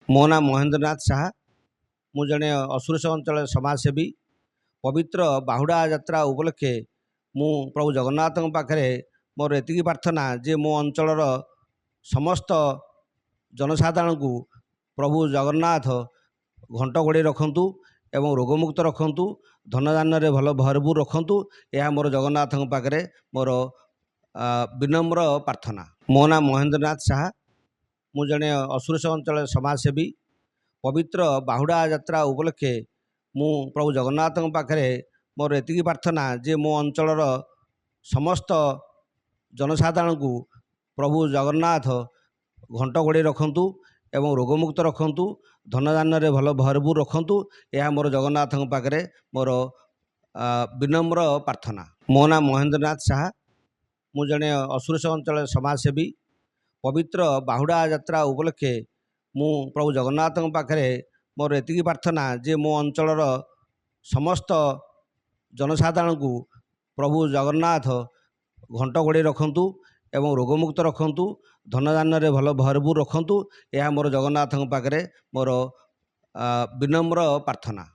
मो ना महेन्द्रनाथ साहा मु जड़े असुरेश अंचल समाजसेवी पवित्र बाहुड़ा यात्रा उपलक्षे मु प्रभु जगन्नाथ पाखे मोर एति प्रार्थना जे मो अंचल समस्त जनसाधारण को प्रभु जगन्नाथ घंट घोड़े रखंतु एवं रोगमुक्त रखंतु धनधान्य रे भल भरपूर रखंतु। यह मोर जगन्नाथ पाखे मोर विनम्र प्रार्थना। मो ना महेन्द्रनाथ साहा मु जड़े असुरेश अंचल समाजसेवी पवित्र बाहुड़ा यात्रा उपलक्षे मु प्रभु जगन्नाथ पाखे मोर एति प्रार्थना जे मो अंचल समस्त जनसाधारण को प्रभु जगन्नाथ घंट घोड़े रखंतु एवं रोगमुक्त रखंतु धनधान्य रे भल भरपूर रखंतु। यह मोर जगन्नाथ पाखे मोर विनम्र प्रार्थना। मो ना महेन्द्रनाथ साहा मु जड़े असुरेश अंचल समाजसेवी पवित्र बाहुड़ा यात्रा उपलक्षे मु प्रभु जगन्नाथ पाखे मोर एति प्रार्थना जे मो अंचल समस्त जनसाधारण को प्रभु जगन्नाथ घंट घोड़े रखंतु एवं रोगमुक्त रखंतु धनधान्य रे भल भरपूर रखंतु। यह मोर जगन्नाथ पाखे मोर विनम्र प्रार्थना।